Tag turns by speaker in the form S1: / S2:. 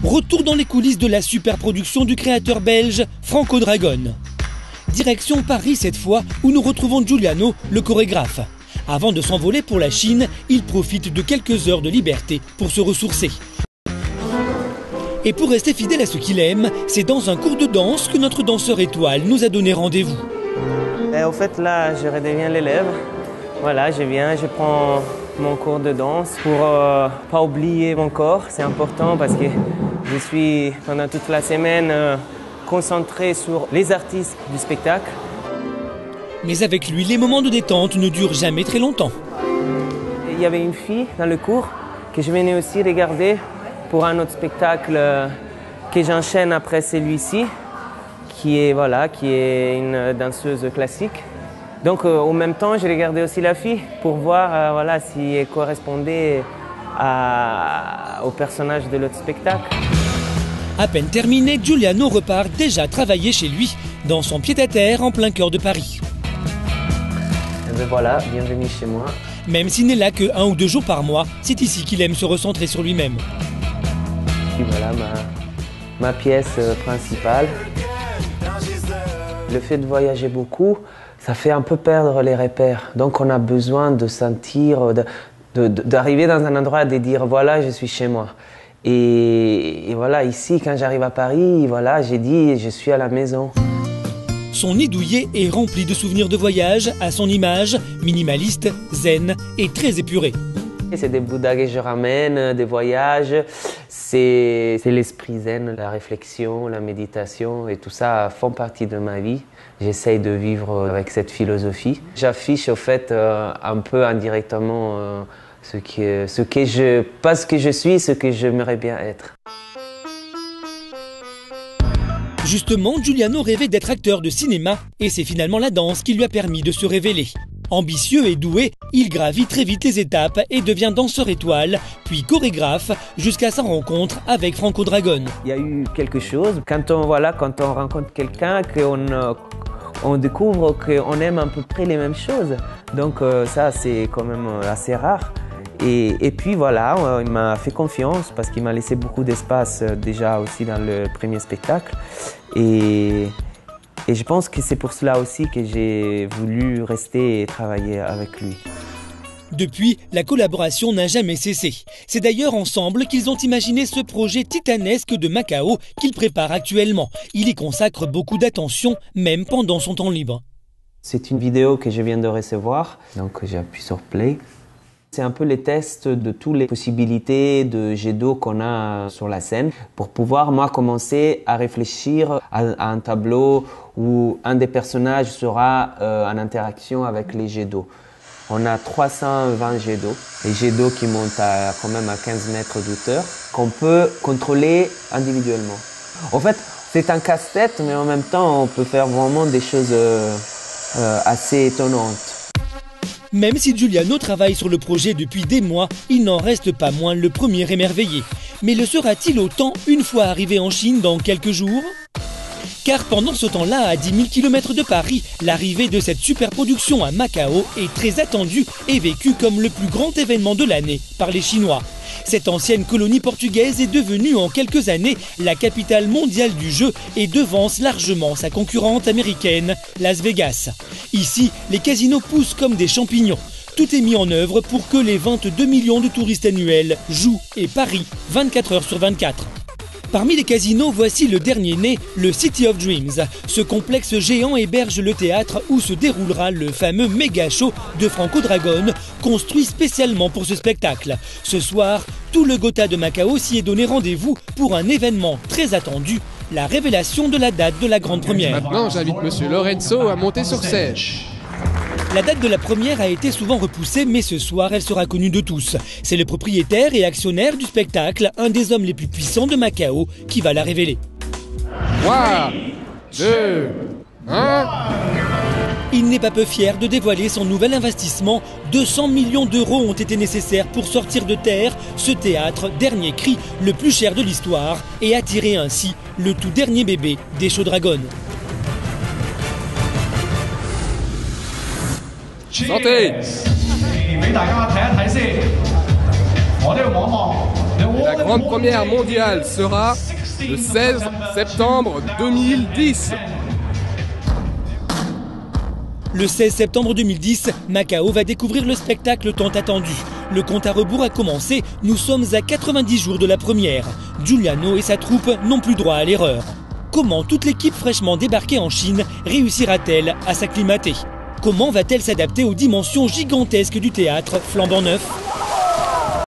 S1: Retour dans les coulisses de la super production du créateur belge Franco Dragon. Direction Paris cette fois, où nous retrouvons Giuliano, le chorégraphe. Avant de s'envoler pour la Chine, il profite de quelques heures de liberté pour se ressourcer. Et pour rester fidèle à ce qu'il aime, c'est dans un cours de danse que notre danseur étoile nous a donné rendez-vous.
S2: Au fait, là, je redeviens l'élève. Voilà, je viens, je prends mon cours de danse pour pas oublier mon corps. C'est important parce que je suis pendant toute la semaine concentré sur les artistes du spectacle.
S1: Mais avec lui, les moments de détente ne durent jamais très longtemps.
S2: Il y avait une fille dans le cours que je venais aussi regarder pour un autre spectacle que j'enchaîne après celui-ci, qui est une danseuse classique. Donc en même temps, j'ai regardé aussi la fille pour voir si elle correspondait au personnage de l'autre spectacle.
S1: À peine terminé, Giuliano repart déjà travailler chez lui, dans son pied-à-terre en plein cœur de Paris.
S2: Et ben voilà, bienvenue chez moi.
S1: Même s'il n'est là que 1 ou 2 jours par mois, c'est ici qu'il aime se recentrer sur lui-même.
S2: Et voilà ma pièce principale. Le fait de voyager beaucoup, ça fait un peu perdre les repères. Donc on a besoin de sentir, d'arriver dans un endroit et de dire voilà, je suis chez moi. Et voilà, ici, quand j'arrive à Paris, voilà, j'ai dit je suis à la maison.
S1: Son nid douillet est rempli de souvenirs de voyage, à son image, minimaliste, zen et très épuré.
S2: C'est des bouddhas que je ramène, des voyages, c'est l'esprit zen, la réflexion, la méditation et tout ça font partie de ma vie. J'essaye de vivre avec cette philosophie. J'affiche au fait un peu indirectement pas ce que je suis, ce que j'aimerais bien être.
S1: Justement, Giuliano rêvait d'être acteur de cinéma et c'est finalement la danse qui lui a permis de se révéler. Ambitieux et doué, il gravit très vite les étapes et devient danseur étoile, puis chorégraphe, jusqu'à sa rencontre avec Franco Dragon.
S2: Il y a eu quelque chose, quand on rencontre quelqu'un, on découvre qu'on aime à peu près les mêmes choses. Donc ça, c'est quand même assez rare. Et puis voilà, il m'a fait confiance parce qu'il m'a laissé beaucoup d'espace déjà aussi dans le premier spectacle. Et je pense que c'est pour cela aussi que j'ai voulu rester et travailler avec lui.
S1: Depuis, la collaboration n'a jamais cessé. C'est d'ailleurs ensemble qu'ils ont imaginé ce projet titanesque de Macao qu'il prépare actuellement. Il y consacre beaucoup d'attention, même pendant son temps libre.
S2: C'est une vidéo que je viens de recevoir, donc j'appuie sur Play. C'est un peu les tests de toutes les possibilités de jet d'eau qu'on a sur la scène pour pouvoir, moi, commencer à réfléchir à un tableau où un des personnages sera en interaction avec les jets d'eau. On a 320 jets d'eau, les jets d'eau qui montent quand même à 15 mètres d'hauteur, qu'on peut contrôler individuellement. En fait, c'est un casse-tête, mais en même temps, on peut faire vraiment des choses assez étonnantes.
S1: Même si Giuliano travaille sur le projet depuis des mois, il n'en reste pas moins le premier émerveillé. Mais le sera-t-il autant une fois arrivé en Chine dans quelques jours ? Car pendant ce temps-là, à 10 000 km de Paris, l'arrivée de cette superproduction à Macao est très attendue et vécue comme le plus grand événement de l'année par les Chinois. Cette ancienne colonie portugaise est devenue en quelques années la capitale mondiale du jeu et devance largement sa concurrente américaine, Las Vegas. Ici, les casinos poussent comme des champignons. Tout est mis en œuvre pour que les 22 millions de touristes annuels jouent et parient 24 heures sur 24. Parmi les casinos, voici le dernier né, le City of Dreams. Ce complexe géant héberge le théâtre où se déroulera le fameux méga show de Franco Dragon, construit spécialement pour ce spectacle. Ce soir, tout le Gotha de Macao s'y est donné rendez-vous pour un événement très attendu, la révélation de la date de la grande première.
S3: Maintenant, j'invite Monsieur Lorenzo à monter sur scène.
S1: La date de la première a été souvent repoussée, mais ce soir, elle sera connue de tous. C'est le propriétaire et actionnaire du spectacle, un des hommes les plus puissants de Macao, qui va la révéler.
S3: 3, 2, 1...
S1: Il n'est pas peu fier de dévoiler son nouvel investissement. 200 millions d'euros ont été nécessaires pour sortir de terre ce théâtre, dernier cri, le plus cher de l'histoire, et attirer ainsi le tout dernier bébé des Show Dragon.
S3: Santé! Et la grande première mondiale sera le 16 septembre 2010.
S1: Le 16 septembre 2010, Macao va découvrir le spectacle tant attendu. Le compte à rebours a commencé, nous sommes à 90 jours de la première. Giuliano et sa troupe n'ont plus droit à l'erreur. Comment toute l'équipe fraîchement débarquée en Chine réussira-t-elle à s'acclimater? Comment va-t-elle s'adapter aux dimensions gigantesques du théâtre flambant neuf?